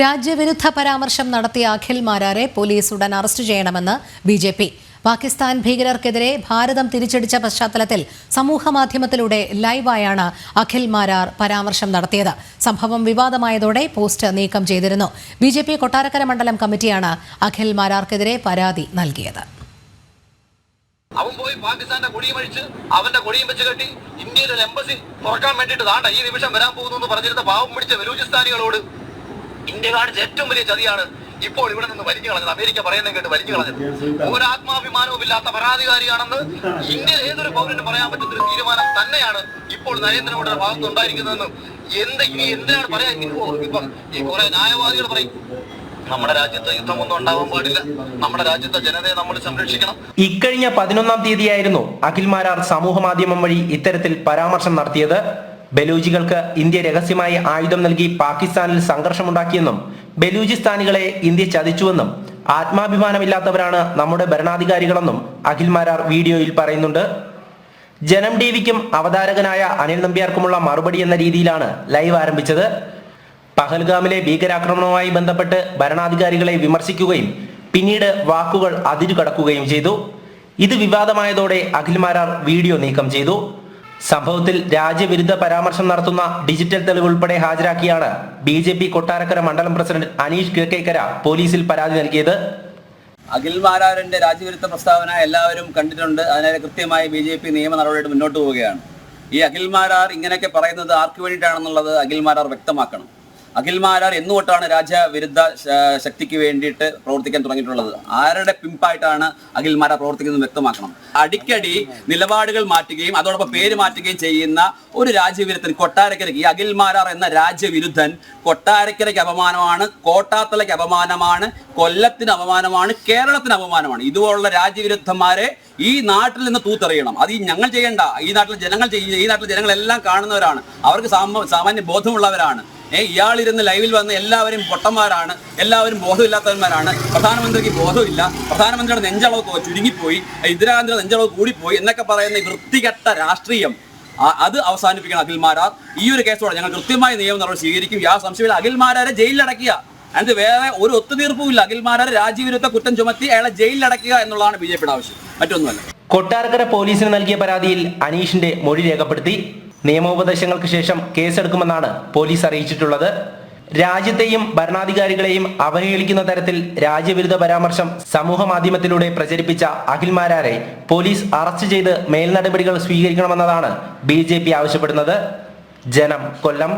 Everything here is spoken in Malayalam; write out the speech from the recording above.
രാജ്യവിരുദ്ധ പരാമർശം നടത്തിയ അഖിൽ മാരാരെ പോലീസ് ഉടൻ അറസ്റ്റ് ചെയ്യണമെന്ന് ബിജെപി. പാകിസ്ഥാൻ ഭീകരർക്കെതിരെ ഭാരതം തിരിച്ചടിച്ച പശ്ചാത്തലത്തിൽ സമൂഹമാധ്യമത്തിലൂടെ ലൈവായാണ് അഖിൽ മാരാർ പരാമർശം നടത്തിയത്. സംഭവം വിവാദമായതോടെ പോസ്റ്റ് നീക്കം ചെയ്തിരുന്നു. ബിജെപി കൊട്ടാരക്കര മണ്ഡലം കമ്മിറ്റിയാണ് അഖിൽ മാരാർക്കെതിരെ പരാതി നൽകിയത്. അവൻ പോയി പാകിസ്ഥാന്റെ കൊടിയും അഴിച്ച് അവന്റെ കൊടിയും വെച്ച് കെട്ടി ഇന്ത്യയിൽ ഒരു എംബസി തുറക്കാൻ വേണ്ടിയിട്ട് താണ്ട ഈ നിമിഷം വരാൻ പോകുന്നു എന്ന് പറഞ്ഞിരുന്ന പാവം പിടിച്ച ബലൂചിസ്ഥാനികളോട് ഇന്ത്യ കാണിച്ച ഏറ്റവും വലിയ ചതിയാണ് ഇപ്പോൾ ഇവിടെ നിന്ന് വലിഞ്ഞു കളഞ്ഞത്. അമേരിക്ക പറയുന്നത് കേട്ട് വലിഞ്ഞു കളഞ്ഞത്. ഒരു ആത്മാഭിമാനവും ഇല്ലാത്ത പരാധികാരിയാണെന്ന് ഇന്ത്യയിൽ ഏതൊരു പൗരന് പറയാൻ പറ്റുന്ന ഒരു തീരുമാനം തന്നെയാണ് ഇപ്പോൾ നരേന്ദ്രമോദിയുടെ ഭാഗത്ത് ഉണ്ടായിരിക്കുന്നതെന്ന് ഇനി എന്തിനാണ് പറയാൻ? ഇപ്പം കുറെ ന്യായവാദികൾ പറയും നമ്മുടെ രാജ്യത്ത് യുദ്ധമൊന്നും ഉണ്ടാവാൻ പാടില്ല, നമ്മുടെ രാജ്യത്തെ ജനതയെ നമ്മൾ സംരക്ഷിക്കണം. ഇക്കഴിഞ്ഞ 11-ാം തീയതിയായിരുന്നു അഖിൽ മാരാർ സമൂഹ മാധ്യമം വഴി ഇത്തരത്തിൽ പരാമർശം നടത്തിയത്. ബലൂജികൾക്ക് ഇന്ത്യ രഹസ്യമായി ആയുധം നൽകി പാകിസ്ഥാനിൽ സംഘർഷമുണ്ടാക്കിയെന്നും ബലൂചിസ്ഥാനികളെ ഇന്ത്യ ചതിച്ചുവെന്നും ആത്മാഭിമാനമില്ലാത്തവരാണ് നമ്മുടെ ഭരണാധികാരികളെന്നും അഖിൽ മാരാർ വീഡിയോയിൽ പറയുന്നുണ്ട്. ജനം ടിവിക്കും അവതാരകനായ അനിൽ നമ്പ്യാർക്കുമുള്ള മറുപടി എന്ന രീതിയിലാണ് ലൈവ് ആരംഭിച്ചത്. പഹൽഗാമിലെ ഭീകരാക്രമണവുമായി ബന്ധപ്പെട്ട് ഭരണാധികാരികളെ വിമർശിക്കുകയും പിന്നീട് വാക്കുകൾ അതിരുകടക്കുകയും ചെയ്തു. ഇത് വിവാദമായതോടെ അഖിൽ മാരാർ വീഡിയോ നീക്കം ചെയ്തു. സംഭവത്തിൽ രാജ്യവിരുദ്ധ പരാമർശം നടത്തുന്ന ഡിജിറ്റൽ തെളിവ് ഉൾപ്പെടെ ഹാജരാക്കിയാണ് ബിജെപി കൊട്ടാരക്കര മണ്ഡലം പ്രസിഡന്റ് അനീഷ് കിഴക്കേക്കര പോലീസിൽ പരാതി നൽകിയത്. അഖിൽ മാരാറിന്റെ രാജ്യവിരുദ്ധ പ്രസ്താവന എല്ലാവരും കണ്ടിട്ടുണ്ട്. അതിനെ കൃത്യമായി ബിജെപി നിയമ നടപടിയായിട്ട് മുന്നോട്ട് പോവുകയാണ്. ഈ അഖിൽ മാരാർ ഇങ്ങനെയൊക്കെ പറയുന്നത് ആർക്ക് വേണ്ടിയിട്ടാണെന്നുള്ളത് അഖിൽ മാരാർ വ്യക്തമാക്കണം. അഖിൽ മാരാർ എന്നുതൊട്ടാണ് രാജ്യവിരുദ്ധ ശക്തിക്ക് വേണ്ടിയിട്ട് പ്രവർത്തിക്കാൻ തുടങ്ങിയിട്ടുള്ളത്? ആരുടെ പിമ്പായിട്ടാണ് അഖിൽ മാരാർ പ്രവർത്തിക്കുന്നത് വ്യക്തമാക്കണം. അടിക്കടി നിലപാടുകൾ മാറ്റുകയും അതോടൊപ്പം പേര് മാറ്റുകയും ചെയ്യുന്ന ഒരു രാജ്യവിരുദ്ധൻ കൊട്ടാരക്കരയ്ക്ക്, ഈ അഖിൽ മാരാർ എന്ന രാജ്യവിരുദ്ധൻ കൊട്ടാരക്കരയ്ക്ക് അപമാനമാണ്, കോട്ടാത്തലയ്ക്ക് അപമാനമാണ്, കൊല്ലത്തിന് അപമാനമാണ്, കേരളത്തിന് അപമാനമാണ്. ഇതുപോലുള്ള രാജ്യവിരുദ്ധന്മാരെ ഈ നാട്ടിൽ നിന്ന് തൂത്തെറിയണം. അത് ഞങ്ങൾ ചെയ്യേണ്ട, ഈ നാട്ടിലെ ജനങ്ങളെല്ലാം കാണുന്നവരാണ്, അവർക്ക് സാമാന്യ ബോധമുള്ളവരാണ്. ഇയാളിരുന്ന് ലൈവിൽ വന്ന് എല്ലാവരും പൊട്ടന്മാരാണ്, എല്ലാവരും ബോധമില്ലാത്തവന്മാരാണ്, പ്രധാനമന്ത്രിക്ക് ബോധമില്ല, പ്രധാനമന്ത്രിയുടെ നെഞ്ചളവ് ചുരുങ്ങിപ്പോയി, ഇന്ദിരാഗാന്ധിയുടെ നെഞ്ചളവ് കൂടിപ്പോയി എന്നൊക്കെ പറയുന്ന വൃത്തികെട്ട രാഷ്ട്രീയം അത് അവസാനിപ്പിക്കണം അഖിൽ മാരാർ. ഈ ഒരു കേസോടെ ഞങ്ങൾ കൃത്യമായി നിയമ നടപടി സ്വീകരിക്കും. യാ സംശയമില്ല. അഖിൽ മാരാരെ ജയിലിലടക്കുക, അതിന് വേറെ ഒരു ഒത്തുതീർപ്പുമില്ല. അഖിൽ മാരാരെ രാജ്യവിരുദ്ധ കുറ്റം ചുമത്തി അയാളെ ജയിലിലടക്കുക എന്നുള്ളതാണ് ബിജെപിയുടെ ആവശ്യം, മറ്റൊന്നുമല്ല. കൊട്ടാരക്കര പോലീസിന് നൽകിയ പരാതിയിൽ അനീഷിന്റെ മൊഴി രേഖപ്പെടുത്തി. നിയമോപദേശങ്ങൾക്ക് ശേഷം കേസെടുക്കുമെന്നാണ് പോലീസ് അറിയിച്ചിട്ടുള്ളത്. രാജ്യത്തെയും ഭരണാധികാരികളെയും അവഹേളിക്കുന്ന തരത്തിൽ രാജ്യവിരുദ്ധ പരാമർശം സമൂഹ മാധ്യമത്തിലൂടെ പ്രചരിപ്പിച്ച അഖിൽ മാരാരെ പോലീസ് അറസ്റ്റ് ചെയ്ത് മേൽനടപടികൾ സ്വീകരിക്കണമെന്നതാണ് ബിജെപി ആവശ്യപ്പെടുന്നത്. ജനം, കൊല്ലം.